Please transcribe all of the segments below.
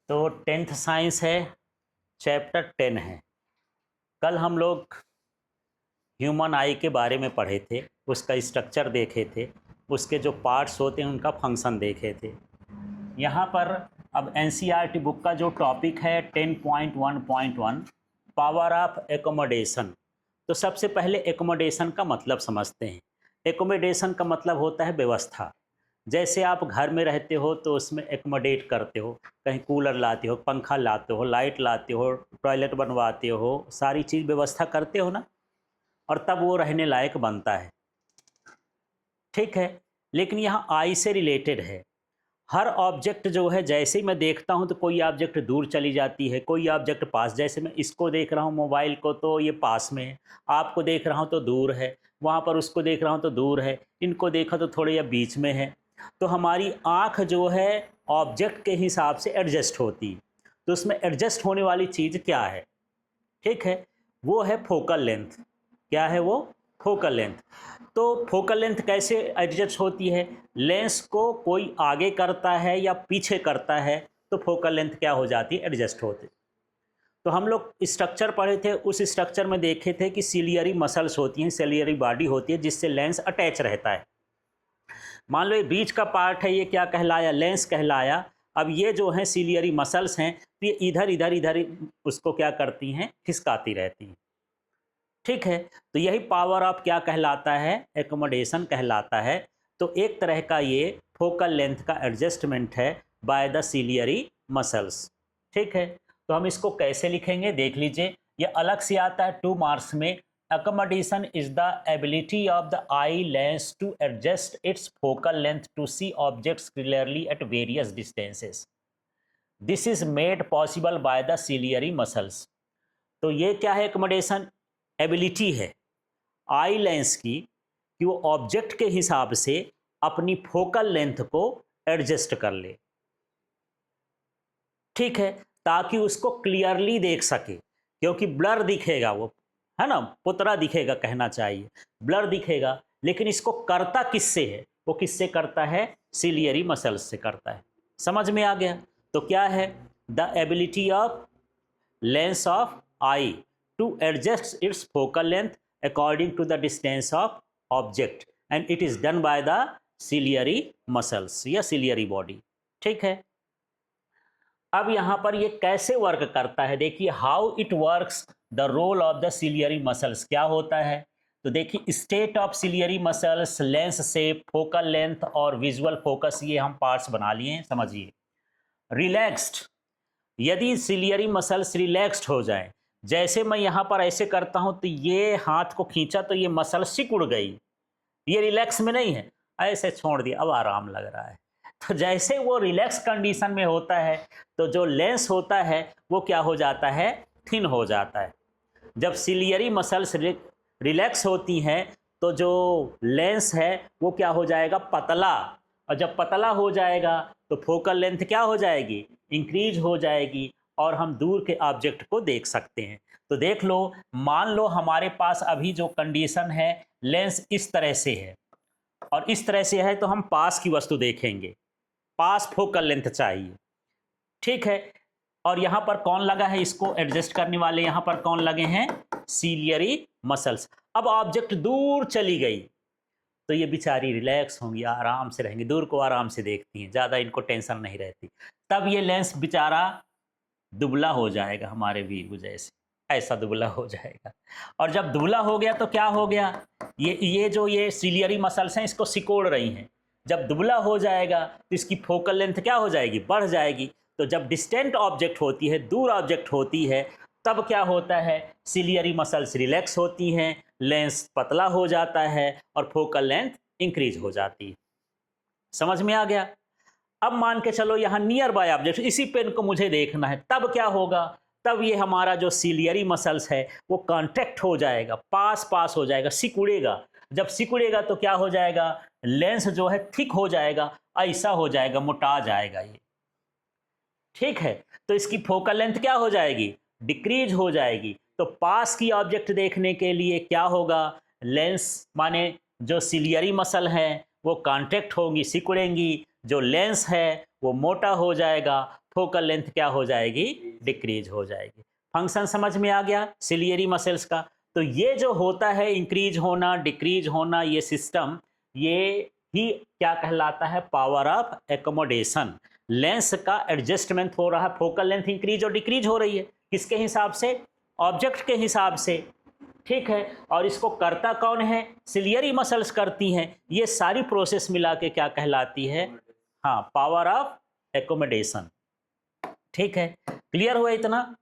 तो tenth science है, chapter 10 है। कल हम लोग ह्यूमन आई के बारे में पढ़े थे, उसका स्ट्रक्चर देखे थे, उसके जो पार्ट्स होते हैं उनका फंक्शन देखे थे। यहाँ पर अब एनसीईआरटी बुक का जो टॉपिक है 10.1.1 पावर ऑफ एकोमोडेशन। तो सबसे पहले एकोमोडेशन का मतलब समझते हैं। एकोमोडेशन का मतलब होता है व्यवस्था। जैसे आप घर में रहते हो तो उसमें एकोमोडेट करते हो, कहीं कूलर लाते हो, पंखा लाते हो, लाइट लाते हो, टॉयलेट बनवाते हो, सारी चीज़ व्यवस्था करते हो ना, और तब वो रहने लायक बनता है। ठीक है, लेकिन यहाँ आई से रिलेटेड है। हर ऑब्जेक्ट जो है, जैसे ही मैं देखता हूँ तो कोई ऑब्जेक्ट दूर चली जाती है, कोई ऑब्जेक्ट पास। जैसे मैं इसको देख रहा हूँ मोबाइल को, तो ये पास में है। आपको देख रहा हूँ तो दूर है, वहाँ पर उसको देख रहा हूँ तो दूर है, इनको देखा तो थोड़े या बीच में है। तो हमारी आँख जो है ऑब्जेक्ट के हिसाब से एडजस्ट होती है। तो उसमें एडजस्ट होने वाली चीज़ क्या है? ठीक है, वो है फोकल लेंथ। क्या है वो? Focal length. तो फोकल लेंथ कैसे एडजस्ट होती है? लेंस को कोई आगे करता है या पीछे करता है तो फोकल लेंथ क्या हो जाती है? एडजस्ट होती। तो हम लोग स्ट्रक्चर पढ़े थे, उस स्ट्रक्चर में देखे थे कि सिलियरी मसल्स होती हैं, सिलियरी बॉडी होती है जिससे लेंस अटैच रहता है। मान लो ये बीच का पार्ट है, ये क्या कहलाया? लेंस कहलाया। अब ये जो है सिलियरी मसल्स हैं, तो ये इधर इधर इधर उसको क्या करती हैं? खिसकाती रहती हैं। ठीक है, तो यही पावर ऑफ क्या कहलाता है? एकोमोडेशन कहलाता है। तो एक तरह का ये फोकल लेंथ का एडजस्टमेंट है बाय द सिलियरी मसल्स। ठीक है, तो हम इसको कैसे लिखेंगे देख लीजिए। ये अलग से आता है 2 मार्क्स में। Accommodation is the ability of the eye lens to adjust its focal length to see objects clearly at various distances. This is made possible by the ciliary muscles. तो ये क्या है? accommodation एबिलिटी है eye lens की कि वो object के हिसाब से अपनी फोकल लेंथ को एडजस्ट कर ले। ठीक है, ताकि उसको क्लियरली देख सके, क्योंकि ब्लर दिखेगा, वो है ना, पुतरा दिखेगा कहना चाहिए, ब्लर दिखेगा। लेकिन इसको करता किससे है? वो किससे करता है? सिलियरी मसल्स से करता है। समझ में आ गया? तो क्या है? The ability of lens of I to adjust its focal length according to the distance of object, and it is done by the ciliary muscles या ciliary body। ठीक है, अब यहाँ पर ये कैसे वर्क करता है देखिए। How it works, the role of the ciliary muscles क्या होता है। तो देखिए, state of ciliary muscles, lens shape, focal length और विजुअल फोकस, ये हम पार्ट्स बना लिए हैं, समझिए। रिलैक्स्ड, यदि सिलियरी मसल्स रिलैक्स्ड हो जाए, जैसे मैं यहाँ पर ऐसे करता हूँ तो ये हाथ को खींचा तो ये मसल सिकुड़ गई, ये रिलैक्स में नहीं है, ऐसे छोड़ दिया, अब आराम लग रहा है। तो जैसे वो रिलैक्स कंडीशन में होता है तो जो लेंस होता है वो क्या हो जाता है? थिन हो जाता है। जब सिलियरी मसल्स रिलैक्स होती हैं तो जो लेंस है वो क्या हो जाएगा? पतला। और जब पतला हो जाएगा तो फोकल लेंथ क्या हो जाएगी? इंक्रीज हो जाएगी, और हम दूर के ऑब्जेक्ट को देख सकते हैं। तो देख लो, मान लो हमारे पास अभी जो कंडीशन है, लेंस इस तरह से है और इस तरह से है, तो हम पास की वस्तु देखेंगे, पास फोकल लेंथ चाहिए। ठीक है, और यहाँ पर कौन लगा है इसको एडजस्ट करने वाले? यहाँ पर कौन लगे हैं? Ciliary muscles. अब ऑब्जेक्ट दूर चली गई तो ये बेचारी रिलैक्स होंगी, आराम से रहेंगी, दूर को आराम से देखती हैं, ज़्यादा इनको टेंशन नहीं रहती। तब ये लेंस बेचारा दुबला हो जाएगा, हमारे वीवू जैसे, ऐसा दुबला हो जाएगा। और जब दुबला हो गया तो क्या हो गया? ये जो ये सिलियरी मसल्स हैं इसको सिकोड़ रही हैं। जब दुबला हो जाएगा तो इसकी फोकल लेंथ क्या हो जाएगी? बढ़ जाएगी। तो जब डिस्टेंट ऑब्जेक्ट होती है, दूर ऑब्जेक्ट होती है, तब क्या होता है? सिलियरी मसल्स रिलैक्स होती हैं, लेंस पतला हो जाता है और फोकल लेंथ इंक्रीज हो जाती है। समझ में आ गया? अब मान के चलो यहाँ नियर बाय ऑब्जेक्ट, इसी पेन को मुझे देखना है, तब क्या होगा? तब ये हमारा जो सिलियरी मसल्स है वो कॉन्ट्रैक्ट हो जाएगा, पास पास हो जाएगा, सिकुड़ेगा। जब सिकुड़ेगा तो क्या हो जाएगा? लेंस जो है थिक हो जाएगा, ऐसा हो जाएगा, मोटा जाएगा ये। ठीक है, तो इसकी फोकल लेंथ क्या हो जाएगी? डिक्रीज हो जाएगी। तो पास की ऑब्जेक्ट देखने के लिए क्या होगा? लेंस माने जो सिलियरी मसल है वो कॉन्ट्रैक्ट होंगी, सिकुड़ेंगी, जो लेंस है वो मोटा हो जाएगा, फोकल लेंथ क्या हो जाएगी, डिक्रीज हो जाएगी। फंक्शन समझ में आ गया सिलियरी मसल्स का। तो ये जो होता है इंक्रीज होना डिक्रीज होना, ये सिस्टम, ये ही क्या कहलाता है, पावर ऑफ एकोमोडेशन। लेंस का एडजस्टमेंट हो रहा है, फोकल लेंथ इंक्रीज और डिक्रीज हो रही है, किसके हिसाब से, ऑब्जेक्ट के हिसाब से, ठीक है। और इसको करता कौन है, सिलियरी मसल्स करती हैं। ये सारी प्रोसेस मिला के क्या कहलाती है, हाँ, पावर ऑफ एकोमोडेशन। ठीक है, क्लियर हुआ इतना।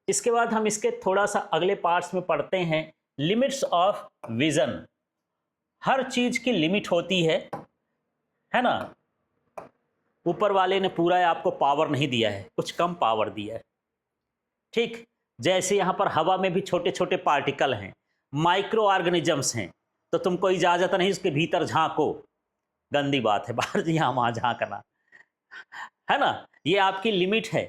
इसके बाद हम इसके थोड़ा सा अगले पार्ट्स में पढ़ते हैं, लिमिट्स ऑफ विजन। हर चीज की लिमिट होती है ना। ऊपर वाले ने पूरा आपको पावर नहीं दिया है, कुछ कम पावर दिया है, ठीक। जैसे यहाँ पर हवा में भी छोटे छोटे पार्टिकल हैं, माइक्रो ऑर्गेनिजम्स हैं, तो तुमको इजाजत नहीं उसके भीतर झांको, गंदी बात है, बाहर यहाँ वहाँ झांकना, है ना। ये आपकी लिमिट है,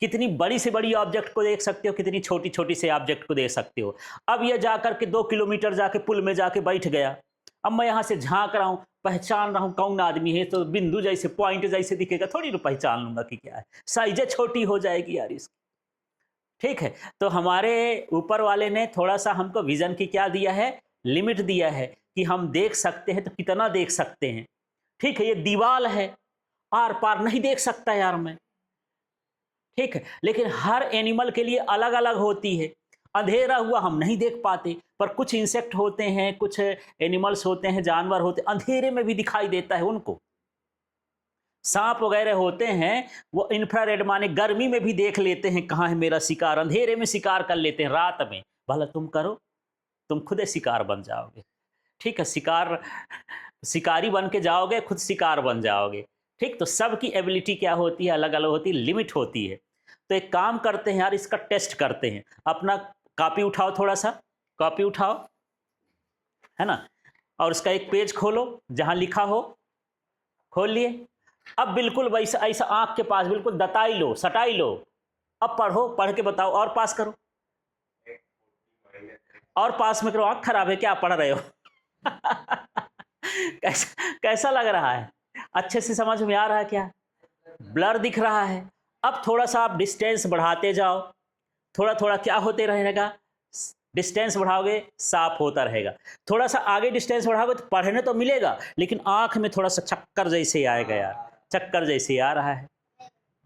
कितनी बड़ी से बड़ी ऑब्जेक्ट को देख सकते हो, कितनी छोटी छोटी से ऑब्जेक्ट को देख सकते हो। अब ये जाकर के 2 किलोमीटर जाके पुल में जाके बैठ गया, अब मैं यहाँ से झांक रहा हूँ, पहचान रहा हूँ कौन आदमी है, तो बिंदु जैसे पॉइंट जैसे दिखेगा, थोड़ी ना पहचान लूंगा कि क्या है, साइजें छोटी हो जाएगी यार इसकी, ठीक है। तो हमारे ऊपर वाले ने थोड़ा सा हमको विजन की क्या दिया है, लिमिट दिया है कि हम देख सकते हैं तो कितना देख सकते हैं, ठीक है। ये दीवाल है, आर पार नहीं देख सकता यार मैं, ठीक है। लेकिन हर एनिमल के लिए अलग अलग होती है, अंधेरा हुआ हम नहीं देख पाते, पर कुछ इंसेक्ट होते हैं, कुछ एनिमल्स होते हैं, जानवर होते हैं, अंधेरे में भी दिखाई देता है उनको। सांप वगैरह होते हैं, वो इंफ्रारेड माने गर्मी में भी देख लेते हैं कहाँ है मेरा शिकार, अंधेरे में शिकार कर लेते हैं रात में। भला तुम करो, तुम खुद शिकार बन जाओगे, ठीक है। शिकारी बन के जाओगे, खुद शिकार बन जाओगे, ठीक। तो सबकी एबिलिटी क्या होती है, अलग अलग होती है, लिमिट होती है। तो एक काम करते हैं यार, इसका टेस्ट करते हैं। अपना कॉपी उठाओ, थोड़ा सा कॉपी उठाओ, है ना, और उसका एक पेज खोलो जहां लिखा हो, खोल लिए। अब बिल्कुल वैसा ऐसा आंख के पास बिल्कुल दताई लो, सटाई लो, अब पढ़ो, पढ़ के बताओ और पास करो, और पास में करो। आंख खराब है क्या, पढ़ रहे हो? कैसा लग रहा है, अच्छे से समझ में आ रहा है क्या, ब्लर दिख रहा है। अब थोड़ा सा आप डिस्टेंस बढ़ाते जाओ, थोड़ा थोड़ा क्या होते रहेगा, डिस्टेंस बढ़ाओगे साफ होता रहेगा। थोड़ा सा आगे डिस्टेंस बढ़ाओगे तो पढ़ने तो मिलेगा, लेकिन आंख में थोड़ा सा चक्कर जैसे आएगा यार, चक्कर जैसे आ रहा है,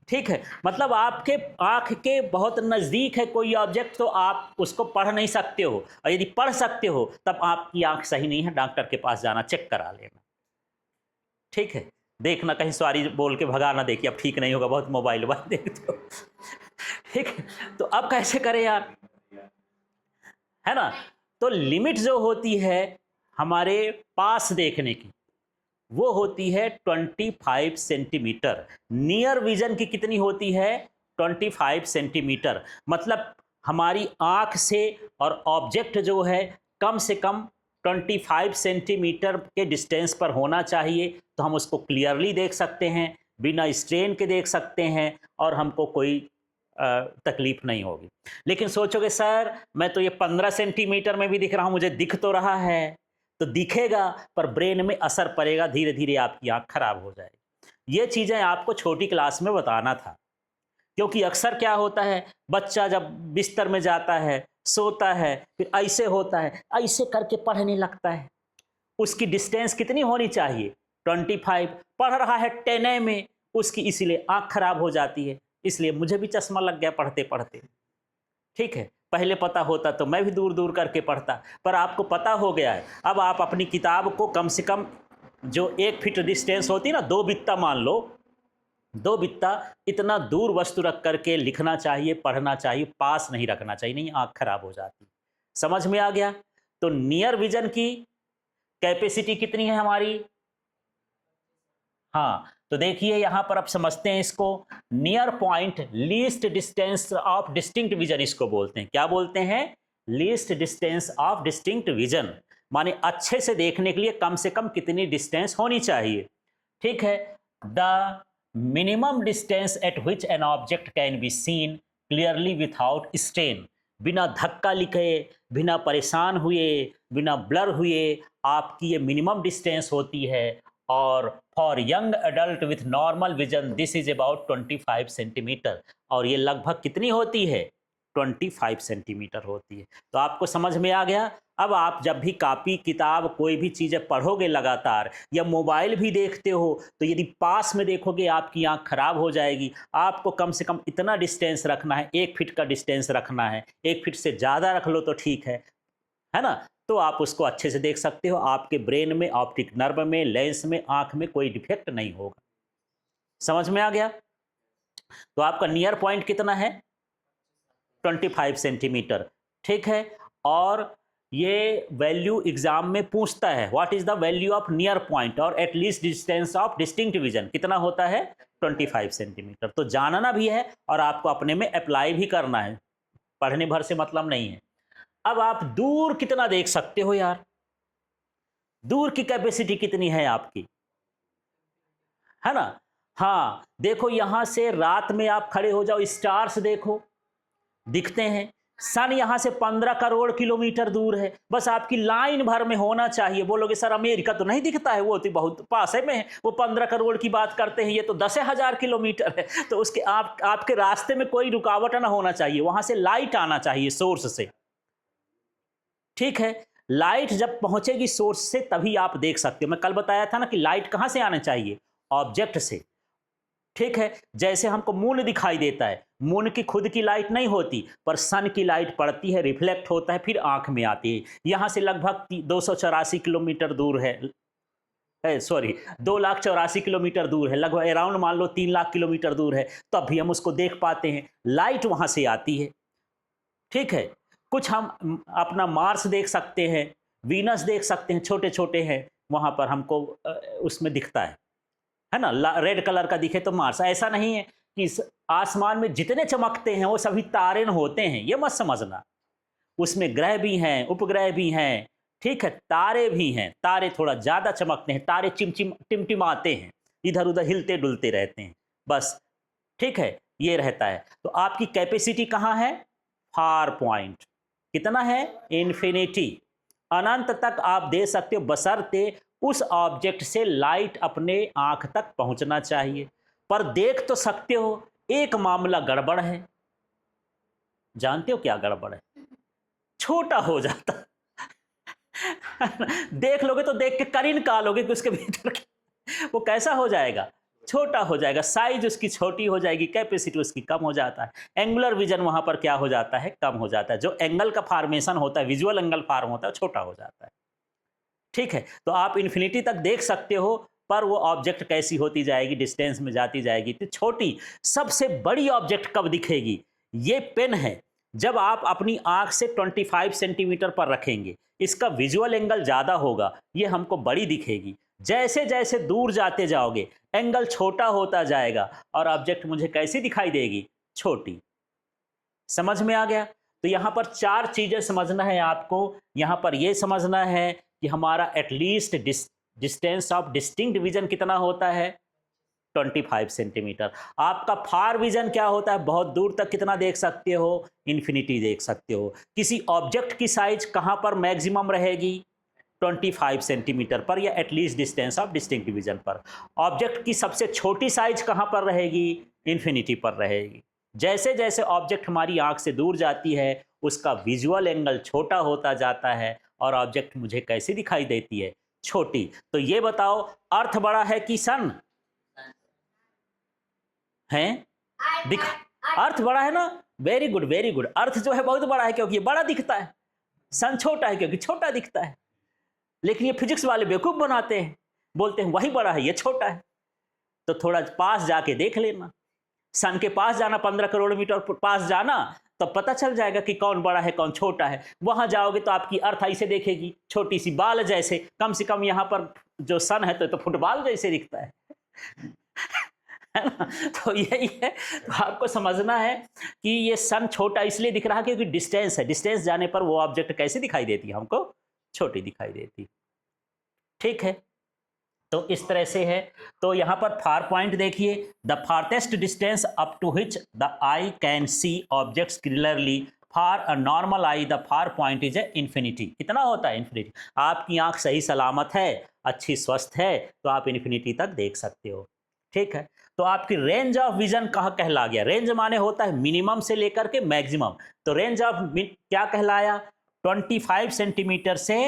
ठीक है। मतलब आपके आंख के बहुत नज़दीक है कोई ऑब्जेक्ट, तो आप उसको पढ़ नहीं सकते हो, और यदि पढ़ सकते हो तब आपकी आंख सही नहीं है, डॉक्टर के पास जाना, चेक करा लेना, ठीक है। देखना कहीं सॉरी बोल के भगा ना देखिए, अब ठीक नहीं होगा, बहुत मोबाइल वोबाइल देखते हो, ठीक है। तो अब कैसे करें यार, है ना। तो लिमिट जो होती है हमारे पास देखने की, वो होती है 25 सेंटीमीटर। नियर विजन की कितनी होती है, 25 सेंटीमीटर। मतलब हमारी आंख से और ऑब्जेक्ट जो है कम से कम 25 सेंटीमीटर के डिस्टेंस पर होना चाहिए, तो हम उसको क्लियरली देख सकते हैं, बिना स्ट्रेन के देख सकते हैं, और हमको कोई तकलीफ नहीं होगी। लेकिन सोचोगे सर मैं तो ये 15 सेंटीमीटर में भी दिख रहा हूँ, मुझे दिख तो रहा है, तो दिखेगा पर ब्रेन में असर पड़ेगा, धीरे धीरे आपकी आंख खराब हो जाएगी। ये चीज़ें आपको छोटी क्लास में बताना था, क्योंकि अक्सर क्या होता है, बच्चा जब बिस्तर में जाता है, सोता है, फिर ऐसे होता है, ऐसे करके पढ़ने लगता है। उसकी डिस्टेंस कितनी होनी चाहिए, 25, पढ़ रहा है 10 में, उसकी इसीलिए आंख खराब हो जाती है। इसलिए मुझे भी चश्मा लग गया पढ़ते पढ़ते, ठीक है। पहले पता होता तो मैं भी दूर दूर करके पढ़ता, पर आपको पता हो गया है। अब आप अपनी किताब को कम से कम जो 1 फीट डिस्टेंस होती है ना, 2 बित्ता मान लो, 2 बित्ता इतना दूर वस्तु रख करके लिखना चाहिए, पढ़ना चाहिए, पास नहीं रखना चाहिए, नहीं आंख खराब हो जाती। समझ में आ गया। तो नियर विजन की कैपेसिटी कितनी है हमारी, हाँ, तो देखिए यहां पर आप समझते हैं इसको, near point least distance of distinct vision इसको बोलते हैं। क्या बोलते हैं, least distance of distinct vision, माने अच्छे से देखने के लिए कम से कम कितनी डिस्टेंस होनी चाहिए, ठीक है। The minimum distance eight which an object can be seen clearly without strain, बिना धक्का लिखे, बिना परेशान हुए, बिना ब्लर हुए, आपकी ये मिनिमम डिस्टेंस होती है, और for young adult with normal vision this is about 25 centimetre, और ये लगभग कितनी होती है? 25 सेंटीमीटर होती है। तो आपको समझ में आ गया। अब आप जब भी कॉपी किताब कोई भी चीज़ें पढ़ोगे लगातार, या मोबाइल भी देखते हो, तो यदि पास में देखोगे आपकी आंख खराब हो जाएगी। आपको कम से कम इतना डिस्टेंस रखना है, 1 फीट का डिस्टेंस रखना है। 1 फीट से ज़्यादा रख लो तो ठीक है ना? तो आप उसको अच्छे से देख सकते हो। आपके ब्रेन में, ऑप्टिक नर्व में, लेंस में, आंख में कोई डिफेक्ट नहीं होगा। समझ में आ गया? तो आपका नियर पॉइंट कितना है? 25 सेंटीमीटर। ठीक है। और ये वैल्यू एग्जाम में पूछता है, what is the value of near point और at least distance of distinct vision, कितना होता है? 25 सेंटीमीटर। तो जानना भी है और आपको अपने में अप्लाई भी करना है, पढ़ने भर से मतलब नहीं है। अब आप दूर कितना देख सकते हो यार? दूर की कैपेसिटी कितनी है आपकी, है ना? हाँ, देखो यहां से रात में आप खड़े हो जाओ, स्टार्स देखो, दिखते हैं। सन यहां से 15 करोड़ किलोमीटर दूर है, बस आपकी लाइन भर में होना चाहिए। बोलोगे सर अमेरिका तो नहीं दिखता है, वो तो बहुत पास है में है, वो 15 करोड़ की बात करते हैं, ये तो 10,000 किलोमीटर है। तो उसके आपके रास्ते में कोई रुकावट ना होना चाहिए, वहां से लाइट आना चाहिए सोर्स से। ठीक है, लाइट जब पहुंचेगी सोर्स से तभी आप देख सकते हो। मैं कल बताया था ना कि लाइट कहां से आना चाहिए? ऑब्जेक्ट से। ठीक है, जैसे हमको मून दिखाई देता है, मून की खुद की लाइट नहीं होती, पर सन की लाइट पड़ती है, रिफ्लेक्ट होता है, फिर आंख में आती है। यहां से लगभग 284 किलोमीटर दूर है, सॉरी 2,84,000 किलोमीटर दूर है, लगभग अराउंड मान लो 3 लाख किलोमीटर दूर है, तब भी हम उसको देख पाते हैं, लाइट वहां से आती है। ठीक है, कुछ हम अपना मार्स देख सकते हैं, वीनस देख सकते हैं, छोटे छोटे हैं, वहां पर हमको उसमें दिखता है ना? रेड कलर का दिखे तो मार्स। ऐसा नहीं है कि इस आसमान में जितने चमकते हैं वो सभी तारे न होते हैं, ये मत समझना। उसमें ग्रह भी हैं, उपग्रह भी हैं, ठीक है, तारे भी हैं। तारे थोड़ा ज्यादा चमकते हैं, तारे टिमटिमाते हैं, इधर उधर हिलते डुलते रहते हैं, बस। ठीक है, ये रहता है। तो आपकी कैपेसिटी कहाँ है? Far point. कितना है? इन्फिनिटी, अनंत तक आप दे सकते हो, बशर्ते उस ऑब्जेक्ट से लाइट अपने आंख तक पहुंचना चाहिए। पर देख तो सकते हो, एक मामला गड़बड़ है। जानते हो क्या गड़बड़ है? छोटा हो जाता। देख लोगे तो देख के कर निकालोगे कि उसके भीतर वो कैसा हो जाएगा? छोटा हो जाएगा, साइज उसकी छोटी हो जाएगी, कैपेसिटी उसकी कम हो जाता है। एंगुलर विजन वहां पर क्या हो जाता है? कम हो जाता है। जो एंगल का फॉर्मेशन होता है, विजुअल एंगल फॉर्म होता है, छोटा हो जाता है। ठीक है, तो आप इन्फिनिटी तक देख सकते हो, पर वो ऑब्जेक्ट कैसी होती जाएगी? डिस्टेंस में जाती जाएगी। तो छोटी, सबसे बड़ी ऑब्जेक्ट कब दिखेगी? ये पेन है, जब आप अपनी आंख से 25 सेंटीमीटर पर रखेंगे, इसका विजुअल एंगल ज्यादा होगा, ये हमको बड़ी दिखेगी। जैसे जैसे दूर जाते जाओगे एंगल छोटा होता जाएगा और ऑब्जेक्ट मुझे कैसी दिखाई देगी? छोटी। समझ में आ गया? तो यहां पर 4 चीजें समझना है आपको। यहां पर यह समझना है कि हमारा at least distance of distinct vision कितना होता है? 25 सेंटीमीटर। आपका फार विजन क्या होता है? बहुत दूर तक कितना देख सकते हो? इन्फिनिटी देख सकते हो। किसी ऑब्जेक्ट की साइज कहां पर मैक्सिमम रहेगी? 25 सेंटीमीटर पर, या at least distance of distinct vision पर। ऑब्जेक्ट की सबसे छोटी साइज कहां पर रहेगी? इन्फिनिटी पर रहेगी। जैसे जैसे ऑब्जेक्ट हमारी आंख से दूर जाती है, उसका विजुअल एंगल छोटा होता जाता है और ऑब्जेक्ट मुझे कैसी दिखाई देती है? छोटी। तो ये बताओ, अर्थ बड़ा है कि सन है? दिखा, अर्थ बड़ा है ना? Very good, very good. Earth जो है बहुत बड़ा है क्योंकि ये बड़ा दिखता है। सन छोटा है क्योंकि छोटा दिखता है। लेकिन ये फिजिक्स वाले बेवकूफ बनाते हैं, बोलते हैं वही बड़ा है, ये छोटा है। तो थोड़ा पास जाके देख लेना, सन के पास जाना, 15 करोड़ मीटर पास जाना, तो पता चल जाएगा कि कौन बड़ा है कौन छोटा है। वहां जाओगे तो आपकी अर्थ ऐसे देखेगी, छोटी सी बाल जैसे। कम से कम यहां पर जो सन है तो फुटबॉल जैसे दिखता है है ना? तो यही है। तो आपको समझना है कि ये सन छोटा इसलिए दिख रहा है क्योंकि डिस्टेंस है। डिस्टेंस जाने पर वो ऑब्जेक्ट कैसे दिखाई देती है? हमको छोटी दिखाई देती। ठीक है, तो इस तरह से है। तो यहां पर फार पॉइंट देखिए, the farthest distance up to which the eye can see objects clearly. Far normal eye the far point is a infinity. कितना होता है इन्फिनिटी? आपकी आंख सही सलामत है, अच्छी स्वस्थ है, तो आप इन्फिनिटी तक देख सकते हो। ठीक है, तो आपकी रेंज ऑफ विजन कहाँ कहला गया? रेंज माने होता है मिनिमम से लेकर के मैक्सिमम। तो रेंज ऑफ क्या कहलाया? 25 सेंटीमीटर से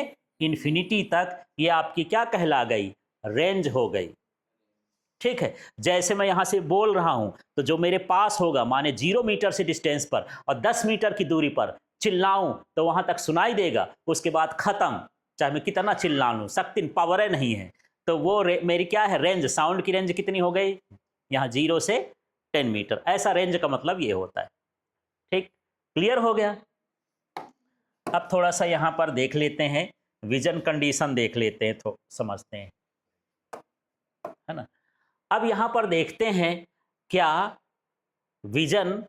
इन्फिनिटी तक, ये आपकी क्या कहला गई? रेंज हो गई। ठीक है, जैसे मैं यहाँ से बोल रहा हूँ तो जो मेरे पास होगा, माने 0 मीटर से डिस्टेंस पर और 10 मीटर की दूरी पर चिल्लाऊं तो वहाँ तक सुनाई देगा, उसके बाद ख़त्म, चाहे मैं कितना चिल्ला लूँ, शक्ति पावर नहीं है। तो वो मेरी क्या है? रेंज। साउंड की रेंज कितनी हो गई? यहाँ 0 से 10 मीटर। ऐसा रेंज का मतलब ये होता है। ठीक, क्लियर हो गया? अब थोड़ा सा यहाँ पर देख लेते हैं, विजन कंडीशन देख लेते हैं तो समझते हैं, है ना। अब यहाँ पर देखते हैं, क्या विजन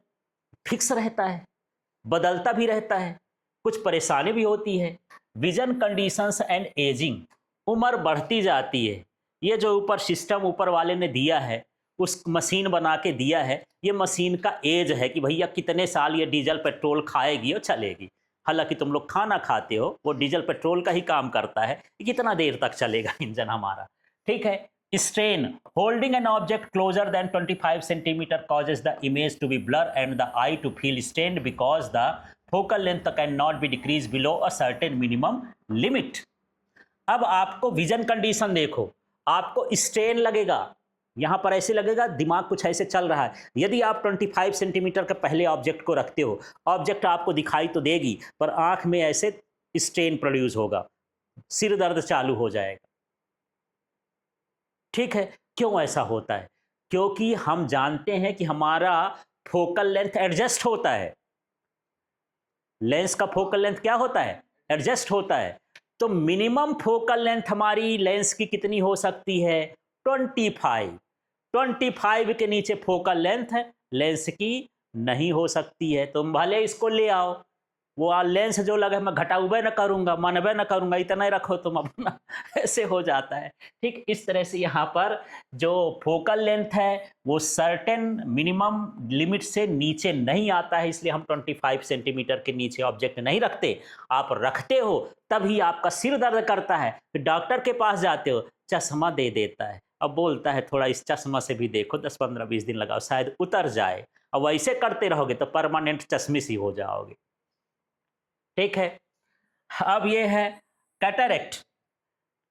फिक्स रहता है? बदलता भी रहता है, कुछ परेशानी भी होती है। विजन कंडीशंस एंड एजिंग, उम्र बढ़ती जाती है। ये जो ऊपर सिस्टम ऊपर वाले ने दिया है, उस मशीन बना के दिया है, ये मशीन का एज है कि भैया कितने साल ये डीजल पेट्रोल खाएगी और चलेगी। हालांकि तुम लोग खाना खाते हो, वो डीजल पेट्रोल का ही काम करता है कि कितना देर तक चलेगा इंजन हमारा। ठीक है, strain, holding an object closer than 25 centimeter causes the image to be blur and the eye to feel strained because the focal length cannot be decreased below a certain minimum limit। अब आपको vision condition देखो, आपको strain लगेगा, यहाँ पर ऐसे लगेगा दिमाग कुछ ऐसे चल रहा है। यदि आप 25 सेंटीमीटर के पहले ऑब्जेक्ट को रखते हो, ऑब्जेक्ट आपको दिखाई तो देगी पर आंख में ऐसे स्ट्रेन प्रोड्यूस होगा, सिर दर्द चालू हो जाएगा। ठीक है, क्यों ऐसा होता है? क्योंकि हम जानते हैं कि हमारा फोकल लेंथ एडजस्ट होता है। लेंस का फोकल लेंथ क्या होता है? एडजस्ट होता है। तो मिनिमम फोकल लेंथ हमारी लेंस की कितनी हो सकती है? 25। 25 के नीचे फोकल लेंथ है लेंस की नहीं हो सकती है। तुम भले इसको ले आओ, वो लेंस जो लगे मैं घटाऊबे न करूंगा, मनबे न करूंगा, इतना ही रखो तुम अपना, ऐसे हो जाता है। ठीक, इस तरह से यहाँ पर जो फोकल लेंथ है वो सर्टेन मिनिमम लिमिट से नीचे नहीं आता है, इसलिए हम 25 सेंटीमीटर के नीचे ऑब्जेक्ट नहीं रखते। आप रखते हो तभी आपका सिर दर्द करता है, फिर डॉक्टर के पास जाते हो, चश्मा दे देता है, अब बोलता है थोड़ा इस चश्मा से भी देखो, 10 15 20 दिन लगाओ शायद उतर जाए। अब वैसे करते रहोगे तो परमानेंट चश्मिश ही हो जाओगे। ठीक है, अब ये है कैटरेक्ट।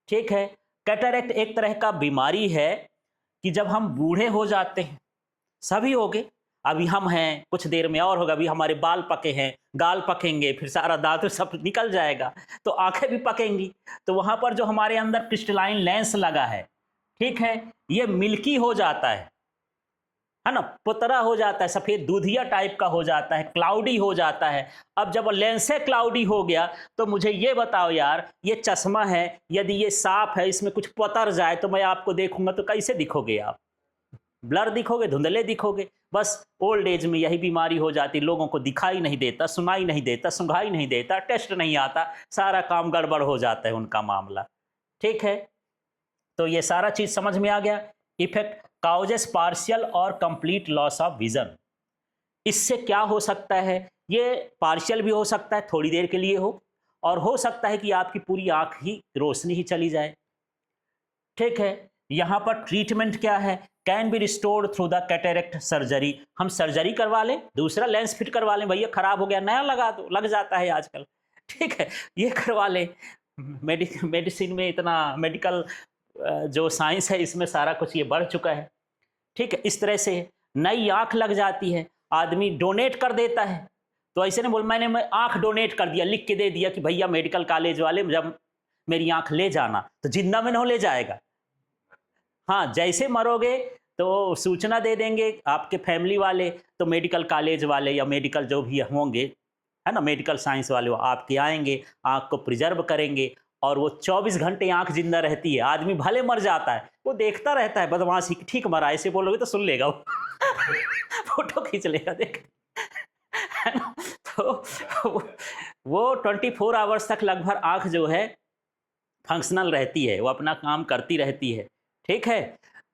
ठीक है, कैटरेक्ट एक तरह का बीमारी है कि जब हम बूढ़े हो जाते हैं, सभी हो गए, अभी हम हैं, कुछ देर में और होगा, अभी हमारे बाल पके हैं, गाल पकेंगे, फिर सारा दांत सब निकल जाएगा, तो आंखें भी पकेंगी। तो वहां पर जो हमारे अंदर क्रिस्टलाइन लेंस लगा है, ठीक है, ये मिल्की हो जाता है ना, पुतरा हो जाता है, सफेद दूधिया टाइप का हो जाता है, क्लाउडी हो जाता है। अब जब लेंसे क्लाउडी हो गया तो मुझे ये बताओ यार, ये चश्मा है, यदि ये साफ है, इसमें कुछ पतर जाए तो मैं आपको देखूंगा तो कैसे दिखोगे आप? ब्लर दिखोगे, धुंधले दिखोगे। बस ओल्ड एज में यही बीमारी हो जाती, लोगों को दिखाई नहीं देता, सुनाई नहीं देता, सुंघाई नहीं देता, टेस्ट नहीं आता, सारा काम गड़बड़ हो जाता है उनका मामला। ठीक है, तो ये सारा चीज समझ में आ गया। इफेक्ट काउजेस पार्शियल और कंप्लीट लॉस ऑफ विजन। इससे क्या हो सकता है? ये पार्शियल भी हो सकता है, थोड़ी देर के लिए हो, और हो सकता है कि आपकी पूरी आंख ही रोशनी ही चली जाए। ठीक है, यहां पर ट्रीटमेंट क्या है? Can be restored through the cataract surgery. हम सर्जरी करवा लें, दूसरा लेंस फिट करवा लें, भैया खराब हो गया नया लगा दो, लग जाता है आजकल। ठीक है, ये करवा लें। मेडिसिन में इतना मेडिकल जो साइंस है इसमें सारा कुछ ये बढ़ चुका है। ठीक है, इस तरह से नई आंख लग जाती है, आदमी डोनेट कर देता है। तो ऐसे नहीं बोल मैं आंख डोनेट कर दिया, लिख के दे दिया कि भैया मेडिकल कॉलेज वाले जब मेरी आंख ले जाना, तो जिंदा में नहीं ले जाएगा। हाँ, जैसे मरोगे तो सूचना दे देंगे आपके फैमिली वाले, तो मेडिकल कॉलेज वाले या मेडिकल जो भी होंगे, है ना, मेडिकल साइंस वाले, वो आपके आएंगे, आंख को प्रिजर्व करेंगे, और वो 24 घंटे आंख जिंदा रहती है। आदमी भले मर जाता है, वो देखता रहता है बदमाशी, ठीक मरा, ऐसे बोलोगे तो सुन लेगा वो फोटो खींच लेगा, देख, है ना। तो वो 24 आवर्स तक लगभग आंख जो है फंक्शनल रहती है, वो अपना काम करती रहती है। ठीक है,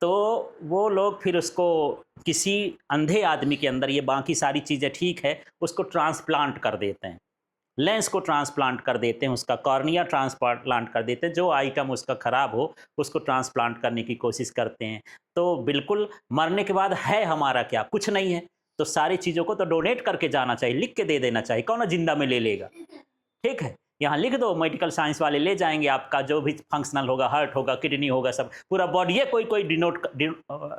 तो वो लोग फिर उसको किसी अंधे आदमी के अंदर ये बाकी सारी चीज़ें ठीक है, उसको ट्रांसप्लांट कर देते हैं, लेंस को ट्रांसप्लांट कर देते हैं, उसका कॉर्निया ट्रांसप्लांट कर देते हैं, जो आइटम उसका ख़राब हो उसको ट्रांसप्लांट करने की कोशिश करते हैं। तो बिल्कुल मरने के बाद है हमारा क्या? कुछ नहीं है। तो सारी चीज़ों को तो डोनेट करके जाना चाहिए, लिख के दे देना चाहिए, कौन जिंदा में ले लेगा? ठीक है, यहाँ लिख दो, मेडिकल साइंस वाले ले जाएंगे, आपका जो भी फंक्शनल होगा, हार्ट होगा, किडनी होगा, सब पूरा बॉडी है, कोई कोई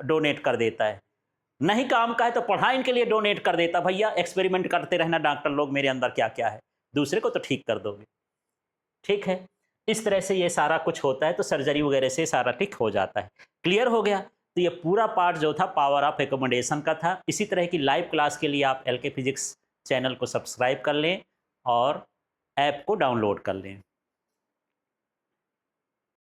डोनेट कर देता है। नहीं काम का है तो पढ़ाई के लिए डोनेट कर देता, भैया एक्सपेरिमेंट करते रहना डॉक्टर लोग, मेरे अंदर क्या क्या है, दूसरे को तो ठीक कर दोगे। ठीक है, इस तरह से ये सारा कुछ होता है, तो सर्जरी वगैरह से सारा ठीक हो जाता है। क्लियर हो गया? तो ये पूरा पार्ट जो था पावर ऑफ एकोमोडेशन का था। इसी तरह की लाइव क्लास के लिए आप एलके फिजिक्स चैनल को सब्सक्राइब कर लें और ऐप को डाउनलोड कर लें।